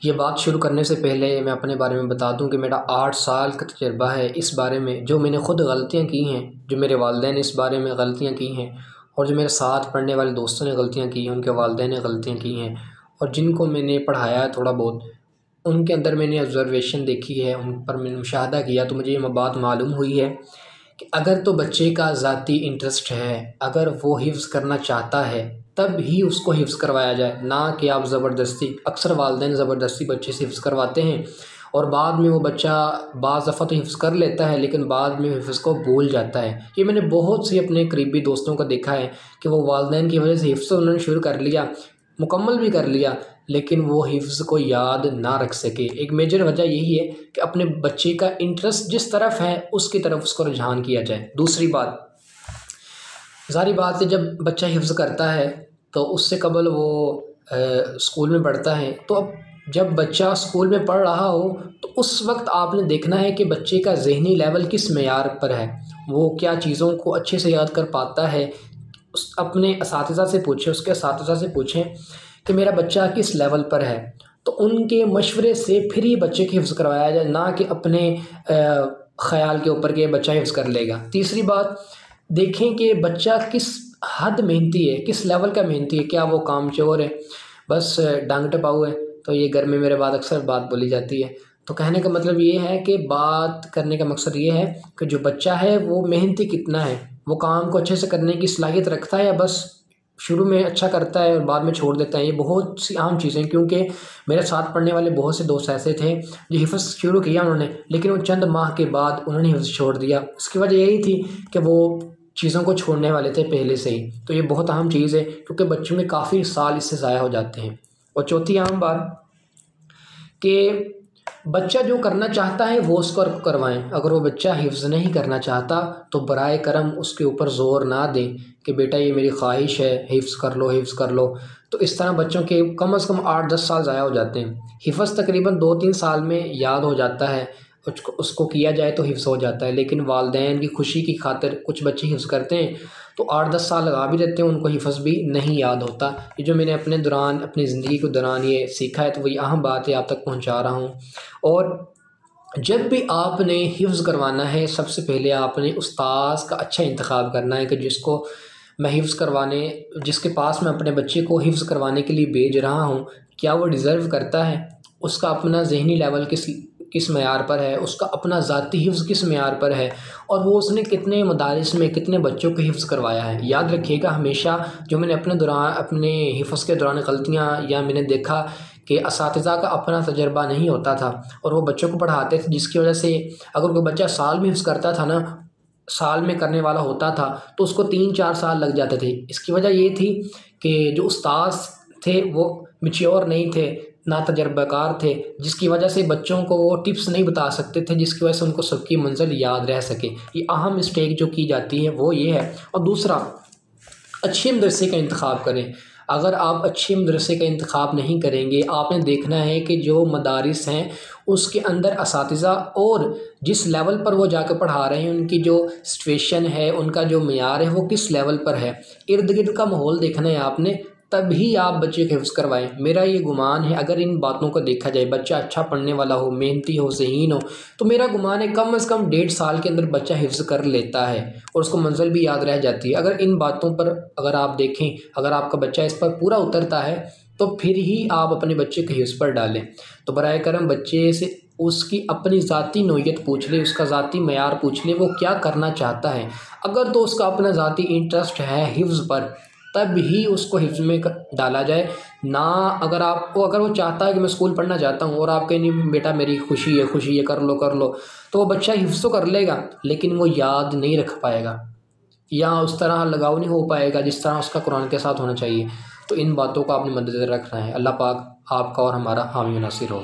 یہ بات شروع کرنے سے پہلے میں اپنے بارے میں بتا دوں کہ میرا 8 سال کا تجربہ ہے اس بارے میں، جو میں نے خود غلطیاں کی ہیں، جو میرے والدین نے اس بارے میں غلطیاں کی ہیں، اور جو میرے ساتھ پڑھنے والے دوستوں نے غلطیاں کی ہیں، ان کے والدین نے غلطیاں کی ہیں، اور جن کو میں نے پڑھایا ہے تھوڑا بہت، ان کے اندر میں نے آبزرویشن دیکھی ہے، ان پر میں نے مشاہدہ کیا، تو مجھے یہ بات معلوم ہوئی ہے کہ اگر تو بچے کا ذاتی انٹرسٹ ہے، اگر وہ حفظ کرنا چاہتا ہے تب ہی اس کو حفظ کروایا جائے، نہ کہ آپ زبردستی۔ اکثر والدین زبردستی بچے سے حفظ کرواتے ہیں اور بعد میں وہ بچہ بعض دفعہ تو حفظ کر لیتا ہے لیکن بعد میں حفظ کو بھول جاتا ہے۔ یہ میں نے بہت سی اپنے قریبی دوستوں کو دیکھا ہے کہ وہ والدین کی وجہ سے حفظ انہوں نے شروع کر لیا، مکمل بھی کر لیا، لیکن وہ حفظ کو یاد نہ رکھ سکے۔ ایک میجر وجہ یہی ہے کہ اپنے بچے کا انٹرسٹ جس طرف ہے اس کی طرف اس کو رجحان کیا جائے۔ دوسری بات، ظاہری بات ہے، جب بچہ حفظ کرتا ہے تو اس سے قبل وہ اسکول میں پڑھتا ہے، تو اب جب بچہ اسکول میں پڑھ رہا ہو تو اس وقت آپ نے دیکھنا ہے کہ بچے کا ذہنی لیول کس معیار پر ہے، وہ کیا چیزوں کو اچھے سے یاد کر پاتا ہے۔ اپنے اساتذہ سے پوچھیں، اس کے اساتذہ سے پوچھیں کہ میرا بچہ کس لیول پر ہے، تو ان کے مشورے سے پھر ہی بچے کی حفظ کروایا جائے، نہ کہ اپنے خیال کے اوپر کہ بچہ حفظ کر لے گا۔ تیسری بات، دیکھیں کہ بچہ کس حد محنتی ہے، کس لیول کا محنتی ہے، کیا وہ کام چور ہے، بس ڈانگ ٹپاؤ ہے۔ تو یہ گھر میں میرے بعد اکثر بات بولی جاتی ہے، تو کہنے کا مطلب یہ ہے کہ بات کرنے کا مقصد یہ ہے کہ جو بچہ ہے وہ محنتی کتنا ہے، وہ کام کو اچھے سے کرنے کی صلاحیت رکھتا ہے یا بس شروع میں اچھا کرتا ہے اور بعد میں چھوڑ دیتا ہے۔ یہ بہت سی اہم چیزیں، کیونکہ میرے ساتھ پڑھنے والے بہت سے دوست ایسے تھے جو حفظ شروع کیا انہوں نے، لیکن وہ چند ماہ کے بعد انہوں نے حفظ چھوڑ دیا۔ اس کی وجہ یہی تھی کہ وہ چیزوں کو چھوڑنے والے تھے پہلے سے ہی۔ تو یہ بہت اہم چیز ہے کیونکہ بچوں میں کافی سال اس سے ضائع ہو جاتے ہیں۔ اور چوتھی اہم بات کہ بچہ جو کرنا چاہتا ہے وہ اس کو کروائیں۔ اگر وہ بچہ حفظ نہیں کرنا چاہتا تو برائے کرم اس کے اوپر زور نہ دیں کہ بیٹا یہ میری خواہش ہے، حفظ کر لو، حفظ کر لو۔ تو اس طرح بچوں کے کم از کم 8-10 سال ضائع ہو جاتے ہیں۔ حفظ تقریباً 2-3 سال میں یاد ہو جاتا ہے، اس کو کیا جائے تو حفظ ہو جاتا ہے، لیکن والدین کی خوشی کی خاطر کچھ بچے حفظ کرتے ہیں تو 8-10 سال لگا بھی دیتے ہیں، ان کو حفظ بھی نہیں یاد ہوتا۔ یہ جو میں نے اپنی زندگی کے دوران یہ سیکھا ہے، تو وہ یہ اہم بات ہے آپ تک پہنچا رہا ہوں۔ اور جب بھی آپ نے حفظ کروانا ہے، سب سے پہلے آپ نے استاذ کا اچھا انتخاب کرنا ہے کہ جس کے پاس میں اپنے بچے کو حفظ کروانے کے لیے بھیج رہا ہوں، کیا وہ ڈیزرو کرتا ہے، اس کا اپنا ذہنی لیول کس معیار پر ہے، اس کا اپنا ذاتی حفظ کس معیار پر ہے، اور وہ اس نے کتنے مدارس میں کتنے بچوں کو حفظ کروایا ہے۔ یاد رکھیے گا ہمیشہ، جو میں نے اپنے حفظ کے دوران غلطیاں یا میں نے دیکھا کہ اساتذہ کا اپنا تجربہ نہیں ہوتا تھا اور وہ بچوں کو پڑھاتے تھے، جس کی وجہ سے اگر کوئی بچہ سال میں حفظ کرتا تھا نا، سال میں کرنے والا ہوتا تھا تو اس کو 3-4 سال لگ جاتے تھے۔ اس کی وجہ یہ تھی کہ جو استاذ تھے وہ میچیور نہیں تھے، نہ تجربہ کار تھے، جس کی وجہ سے بچوں کو وہ ٹپس نہیں بتا سکتے تھے، جس کی وجہ سے ان کو سب کی منزل یاد رہ سکے۔ یہ اہم مسٹیک جو کی جاتی ہے وہ یہ ہے۔ اور دوسرا، اچھے مدرسے کا انتخاب کریں۔ اگر آپ اچھے مدرسے کا انتخاب نہیں کریں گے، آپ نے دیکھنا ہے کہ جو مدارس ہیں اس کے اندر اساتذہ اور جس لیول پر وہ جا کے پڑھا رہے ہیں، ان کی جو سچویشن ہے، ان کا جو معیار ہے، وہ کس لیول پر ہے، ارد گرد کا ماحول دیکھنا ہے آپ نے، تب ہی آپ بچے کو حفظ کروائیں۔ میرا یہ گمان ہے اگر ان باتوں کو دیکھا جائے، بچہ اچھا پڑھنے والا ہو، محنتی ہو، ذہین ہو، تو میرا گمان ہے کم از کم 1.5 سال کے اندر بچہ حفظ کر لیتا ہے اور اس کو منزل بھی یاد رہ جاتی ہے۔ اگر ان باتوں پر آپ دیکھیں، اگر آپ کا بچہ اس پر پورا اترتا ہے تو پھر ہی آپ اپنے بچے کو حفظ پر ڈالیں۔ تو برائے کرم بچے سے اس کی اپنی ذاتی نوعیت پوچھ لے، اس کا ذاتی معیار پوچھ لے، وہ کیا کرنا چاہتا ہے۔ اگر تو اس کا اپنا ذاتی انٹرسٹ ہے حفظ پر، تب ہی اس کو حفظ میں ڈالا جائے۔ نہ اگر وہ چاہتا ہے کہ میں اسکول پڑھنا چاہتا ہوں اور آپ کہیں نہیں بیٹا میری خوشی ہے کر لو، تو وہ بچہ حفظ تو کر لے گا لیکن وہ یاد نہیں رکھ پائے گا یا اس طرح لگاؤ نہیں ہو پائے گا جس طرح اس کا قرآن کے ساتھ ہونا چاہیے۔ تو ان باتوں کو آپ نے مد نظر رکھنا ہے۔ اللہ پاک آپ کا اور ہمارا حامی و ناصر ہو۔